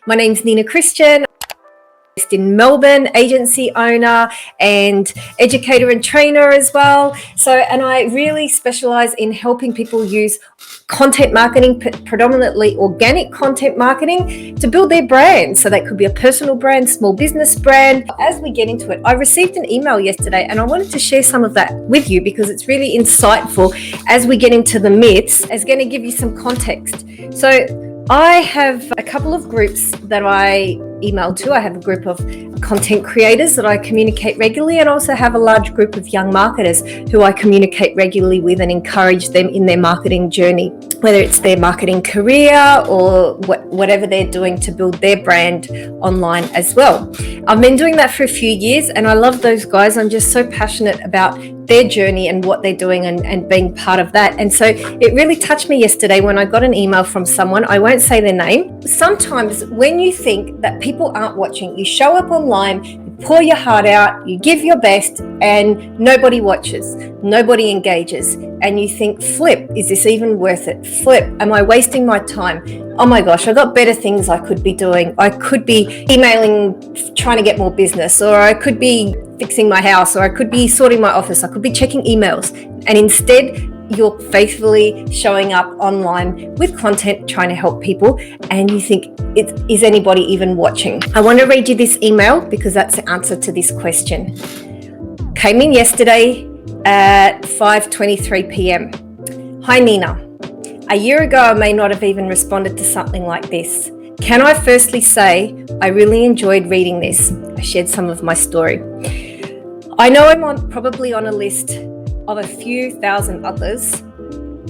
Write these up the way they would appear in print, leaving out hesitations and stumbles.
My name's Nina Christian. Based in Melbourne, agency owner and educator and trainer as well. And I really specialize in helping people use content marketing, predominantly organic content marketing, to build their brand. So that could be a personal brand, small business brand. As we get into it, I received an email yesterday and I wanted to share some of that with you because it's really insightful as we get into the myths. It's going to give you some context. So I have a couple of groups that I email to. I have a group of content creators that I communicate regularly, and also have a large group of young marketers who I communicate regularly with and encourage them in their marketing journey, whether it's their marketing career or whatever they're doing to build their brand online as well. I've been doing that for a few years and I love those guys. I'm just so passionate about their journey and what they're doing and being part of that. And so it really touched me yesterday when I got an email from someone. I won't say their name. Sometimes when you think that people aren't watching, you show up online, you pour your heart out, you give your best, and nobody watches, nobody engages, and you think, flip, is this even worth it? Flip, am I wasting my time? Oh my gosh, I've got better things I could be doing. I could be emailing, trying to get more business, or I could be fixing my house, or I could be sorting my office, I could be checking emails. And instead, you're faithfully showing up online with content, trying to help people, and you think, is anybody even watching? I want to read you this email because that's the answer to this question. Came in yesterday at 5:23 p.m. Hi Nina. A year ago, I may not have even responded to something like this. Can I firstly say I really enjoyed reading this? I shared some of my story. I know I'm probably on a list of a few thousand others,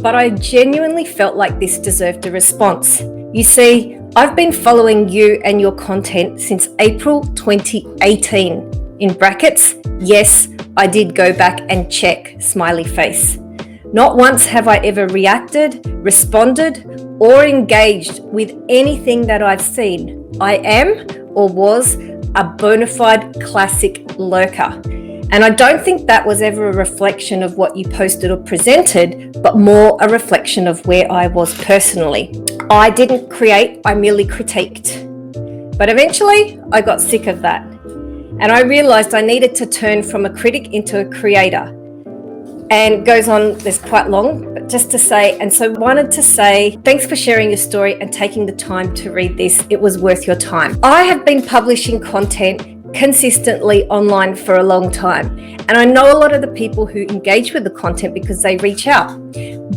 but I genuinely felt like this deserved a response. You see, I've been following you and your content since April 2018. In brackets, yes, I did go back and check, smiley face. Not once have I ever reacted, responded, or engaged with anything that I've seen. I am, or was, a bona fide classic lurker. And I don't think that was ever a reflection of what you posted or presented, but more a reflection of where I was personally. I didn't create, I merely critiqued. But eventually, I got sick of that. And I realized I needed to turn from a critic into a creator. And goes on, this quite long, but just to say, and so wanted to say, thanks for sharing your story and taking the time to read this. It was worth your time. I have been publishing content consistently online for a long time. And I know a lot of the people who engage with the content because they reach out.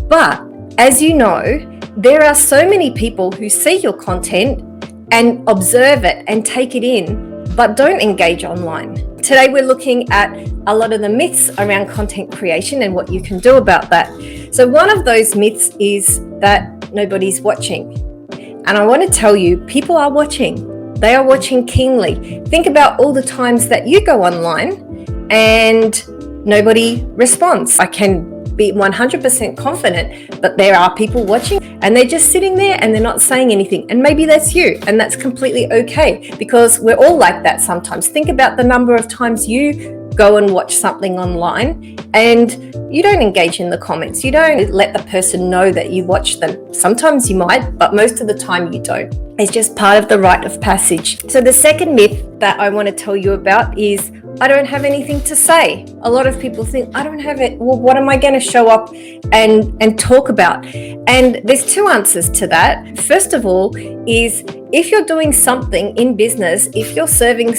But as you know, there are so many people who see your content and observe it and take it in, but don't engage online. Today, we're looking at a lot of the myths around content creation and what you can do about that. So one of those myths is that nobody's watching. And I want to tell you, people are watching. They are watching keenly. Think about all the times that you go online and nobody responds. I can be 100% confident, but there are people watching and they're just sitting there and they're not saying anything. And maybe that's you, and that's completely okay, because we're all like that sometimes. Think about the number of times you go and watch something online and you don't engage in the comments. You don't let the person know that you watch them. Sometimes you might, but most of the time you don't. It's just part of the rite of passage. So the second myth that I want to tell you about is, I don't have anything to say. A lot of people think, I don't have it. Well, what am I going to show up and talk about? And there's two answers to that. First of all is, if you're doing something in business, if you're serving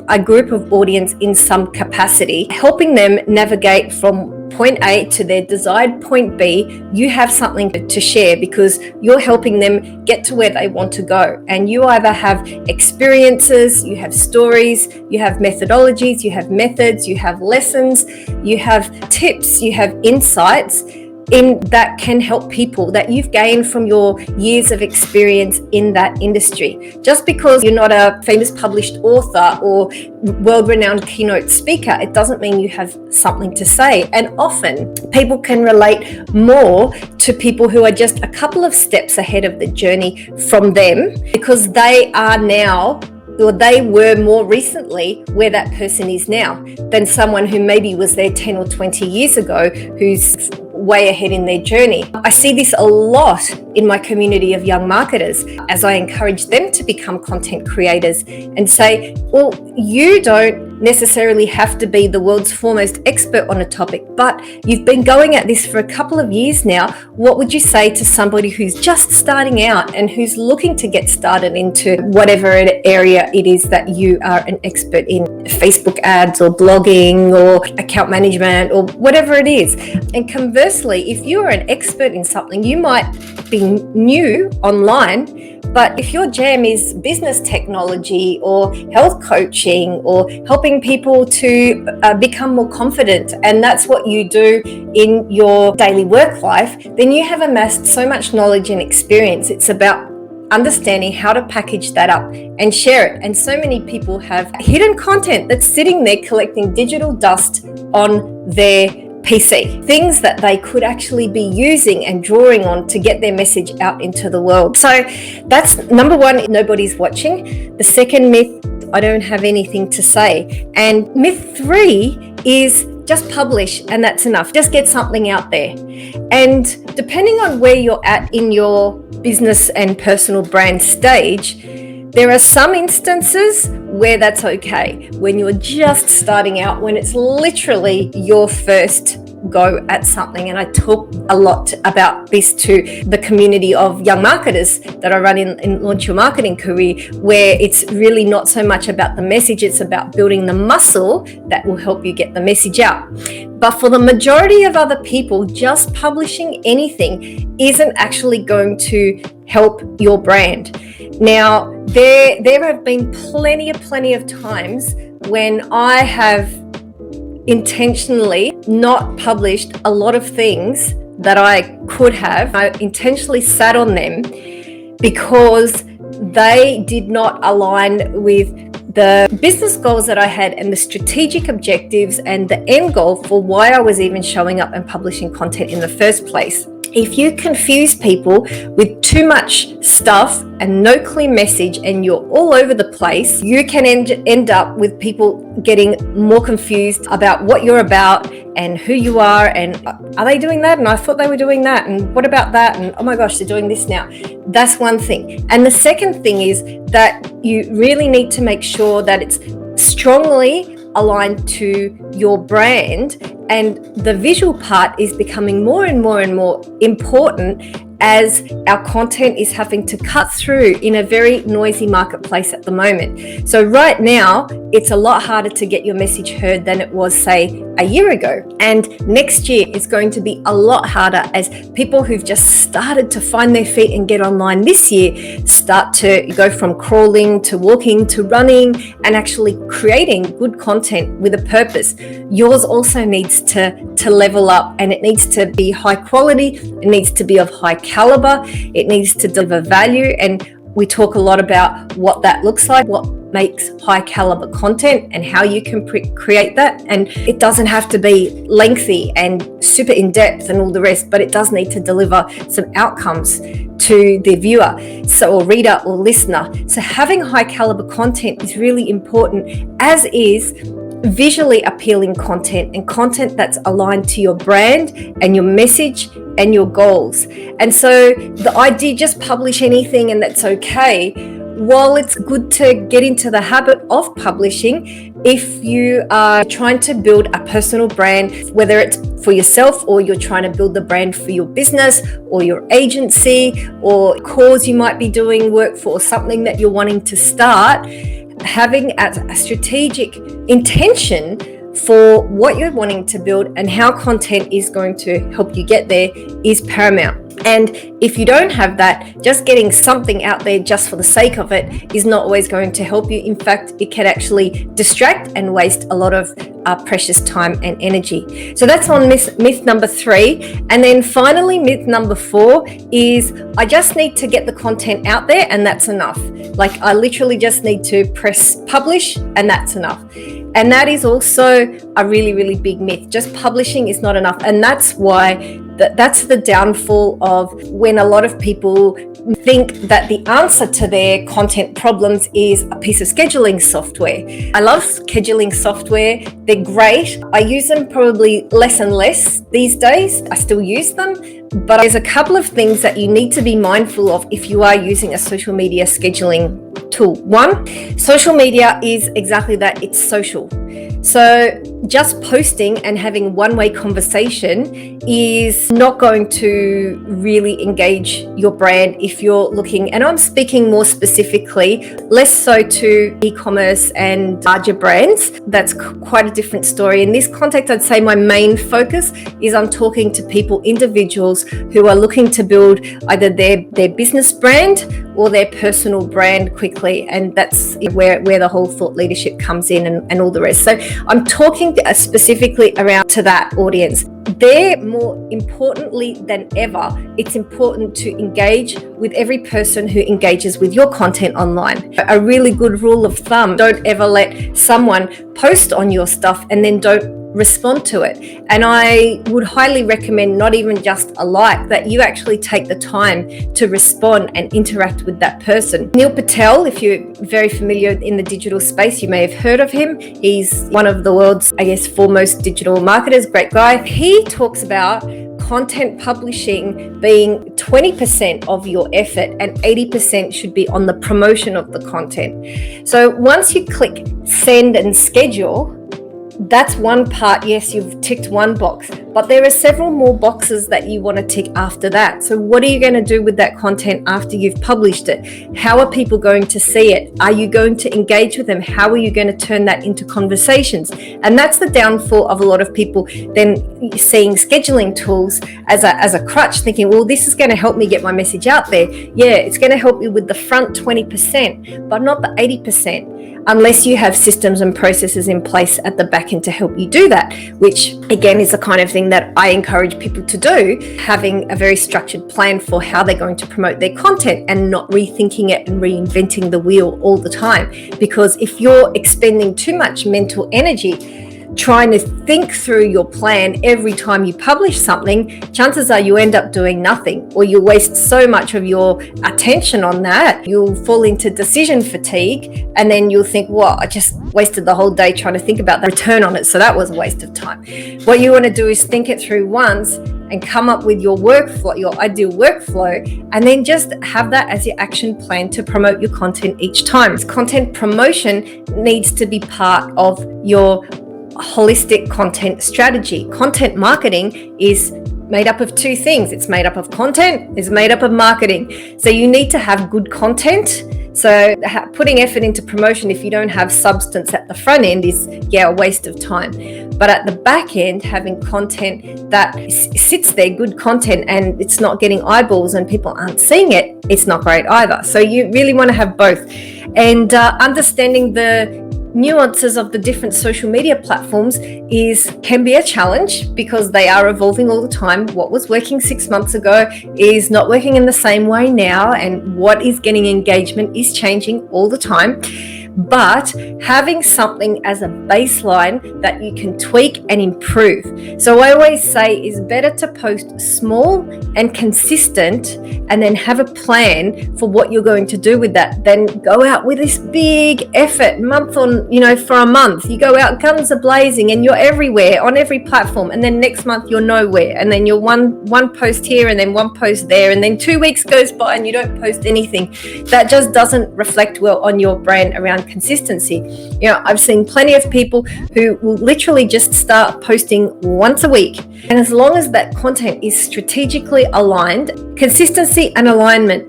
a group of audience in some capacity, helping them navigate from point A to their desired point B, you have something to share because you're helping them get to where they want to go. And you either have experiences, you have stories, you have methodologies, you have methods, you have lessons, you have tips, you have insights in that can help people that you've gained from your years of experience in that industry. Just because you're not a famous published author or world-renowned keynote speaker, it doesn't mean you have something to say. And often people can relate more to people who are just a couple of steps ahead of the journey from them, because they are now, or they were more recently where that person is now, than someone who maybe was there 10 or 20 years ago, who's way ahead in their journey. I see this a lot in my community of young marketers as I encourage them to become content creators and say, well, you don't necessarily have to be the world's foremost expert on a topic, but you've been going at this for a couple of years now. What would you say to somebody who's just starting out and who's looking to get started into whatever area it is that you are an expert in, Facebook ads or blogging or account management or whatever it is? And conversely, if you are an expert in something, you might be new online, but if your jam is business technology or health coaching or helping people to become more confident, and that's what you do in your daily work life, then you have amassed so much knowledge and experience. It's about understanding how to package that up and share it. And so many people have hidden content that's sitting there collecting digital dust on their PC, things that they could actually be using and drawing on to get their message out into the world. So that's number one, nobody's watching. The second myth, I don't have anything to say. And myth 3 is just publish and that's enough. Just get something out there. And depending on where you're at in your business and personal brand stage, there are some instances where that's okay. When you're just starting out, when it's literally your first go at something. And I talk a lot about this to the community of young marketers that I run in Launch Your Marketing Career, where it's really not so much about the message, it's about building the muscle that will help you get the message out. But for the majority of other people, just publishing anything isn't actually going to help your brand. Now, there have been plenty of times when I have intentionally not published a lot of things that I could have. I intentionally sat on them because they did not align with the business goals that I had and the strategic objectives and the end goal for why I was even showing up and publishing content in the first place. If you confuse people with too much stuff and no clear message and you're all over the place, you can end up with people getting more confused about what you're about and who you are, and are they doing that? And I thought they were doing that, and what about that? And oh my gosh, they're doing this now. That's one thing. And the second thing is that you really need to make sure that it's strongly aligned to your brand, and the visual part is becoming more and more important as our content is having to cut through in a very noisy marketplace at the moment. So right now, it's a lot harder to get your message heard than it was, say, a year ago. And next year is going to be a lot harder as people who've just started to find their feet and get online this year start to go from crawling to walking to running and actually creating good content with a purpose. Yours also needs to level up, and it needs to be high quality, it needs to be of high caliber, it needs to deliver value. And we talk a lot about what that looks like, what makes high caliber content and how you can create that. And it doesn't have to be lengthy and super in depth and all the rest, but it does need to deliver some outcomes to the viewer, or reader or listener. So having high caliber content is really important, as is visually appealing content and content that's aligned to your brand and your message and your goals. And so the idea, just publish anything and that's okay, while it's good to get into the habit of publishing, if you are trying to build a personal brand, whether it's for yourself or you're trying to build the brand for your business or your agency or cause you might be doing work for, or something that you're wanting to start, having a strategic intention for what you're wanting to build and how content is going to help you get there is paramount. And if you don't have that, just getting something out there just for the sake of it is not always going to help you. In fact, it can actually distract and waste a lot of precious time and energy. So that's on myth number 3. And then finally, myth number 4 is I just need to get the content out there and that's enough. Like I literally just need to press publish and that's enough. And that is also a really, really big myth. Just publishing is not enough. And that's why that's the downfall of when a lot of people think that the answer to their content problems is a piece of scheduling software. I love scheduling software. They're great. I use them probably less and less these days. I still use them. But there's a couple of things that you need to be mindful of if you are using a social media scheduling tool. One, social media is exactly that. It's social. So just posting and having one-way conversation is not going to really engage your brand if you're looking, and I'm speaking more specifically, less so to e-commerce and larger brands. That's quite a different story. In this context, I'd say my main focus is I'm talking to people, individuals who are looking to build either their business brand or their personal brand quickly. And that's where the whole thought leadership comes in and all the rest. So I'm talking specifically around to that audience. They're more importantly than ever, it's important to engage with every person who engages with your content online. A really good rule of thumb, don't ever let someone post on your stuff and then don't respond to it. And I would highly recommend not even just a like, that you actually take the time to respond and interact with that person. Neil Patel, if you're very familiar in the digital space, you may have heard of him. He's one of the world's, foremost digital marketers, great guy. He talks about content publishing being 20% of your effort and 80% should be on the promotion of the content. So once you click send and schedule, that's one part. Yes, you've ticked one box, but there are several more boxes that you want to tick after that. So what are you going to do with that content after you've published it? How are people going to see it? Are you going to engage with them? How are you going to turn that into conversations? And that's the downfall of a lot of people then seeing scheduling tools as a crutch, thinking, well, this is going to help me get my message out there. Yeah, it's going to help you with the front 20%, but not the 80%. Unless you have systems and processes in place at the back end to help you do that, which again is the kind of thing that I encourage people to do, having a very structured plan for how they're going to promote their content and not rethinking it and reinventing the wheel all the time. Because if you're expending too much mental energy trying to think through your plan every time you publish something, chances are you end up doing nothing, or you waste so much of your attention on that. You'll fall into decision fatigue, and then you'll think, well, I just wasted the whole day trying to think about the return on it, so that was a waste of time. What you want to do is think it through once and come up with your workflow, your ideal workflow, and then just have that as your action plan to promote your content each time. Content promotion needs to be part of your holistic content strategy. Content marketing is made up of two things. It's made up of content, it's made up of marketing. So you need to have good content. So putting effort into promotion if you don't have substance at the front end is a waste of time. But at the back end, having content that sits there, good content, and it's not getting eyeballs and people aren't seeing it, it's not great either. So you really want to have both. And understanding the nuances of the different social media platforms can be a challenge because they are evolving all the time. What was working 6 months ago is not working in the same way now, and what is getting engagement is changing all the time. But having something as a baseline that you can tweak and improve. So I always say it's better to post small and consistent and then have a plan for what you're going to do with that than go out with this big effort for a month. You go out guns a-blazing and you're everywhere on every platform, and then next month you're nowhere, and then you're one post here and then one post there, and then 2 weeks goes by and you don't post anything. That just doesn't reflect well on your brand around consistency. I've seen plenty of people who will literally just start posting once a week, and as long as that content is strategically aligned, consistency and alignment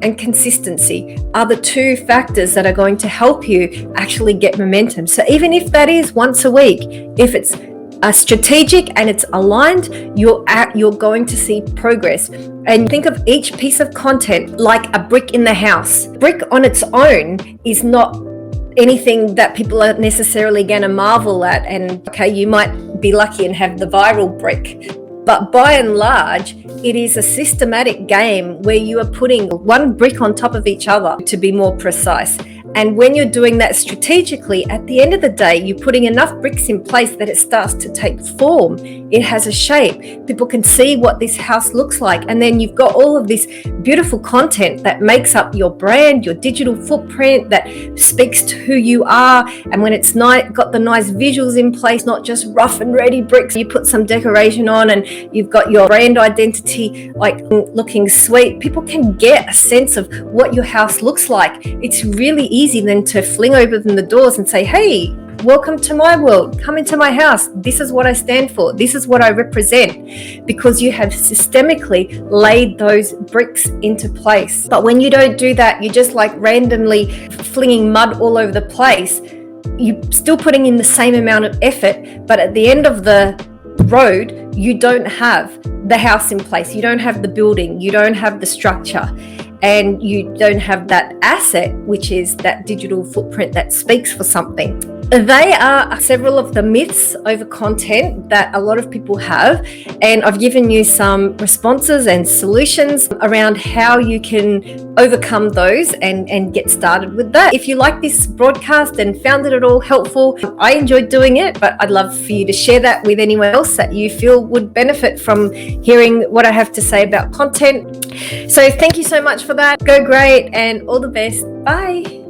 and consistency are the two factors that are going to help you actually get momentum. So even if that is once a week, if it's strategic and it's aligned, you're going to see progress. And think of each piece of content like a brick in the house. Brick on its own is not anything that people are necessarily going to marvel at. And you might be lucky and have the viral brick. But by and large, it is a systematic game where you are putting one brick on top of each other, to be more precise. And when you're doing that strategically, at the end of the day, you're putting enough bricks in place that it starts to take form. It has a shape. People can see what this house looks like. And then you've got all of this beautiful content that makes up your brand, your digital footprint, that speaks to who you are. And when it's got the nice visuals in place, not just rough and ready bricks, you put some decoration on and you've got your brand identity like looking sweet. People can get a sense of what your house looks like. It's really easy then to fling open the doors and say, hey, welcome to my world. Come into my house. This is what I stand for. This is what I represent, because you have systemically laid those bricks into place. But when you don't do that, you're just like randomly flinging mud all over the place. You're still putting in the same amount of effort, but at the end of the road, you don't have the house in place. You don't have the building. You don't have the structure. And you don't have that asset, which is that digital footprint that speaks for something. They are several of the myths over content that a lot of people have, and I've given you some responses and solutions around how you can overcome those and get started with that. If you like this broadcast and found it at all helpful, I enjoyed doing it, but I'd love for you to share that with anyone else that you feel would benefit from hearing what I have to say about content. So thank you so much for that. Go great and all the best. Bye.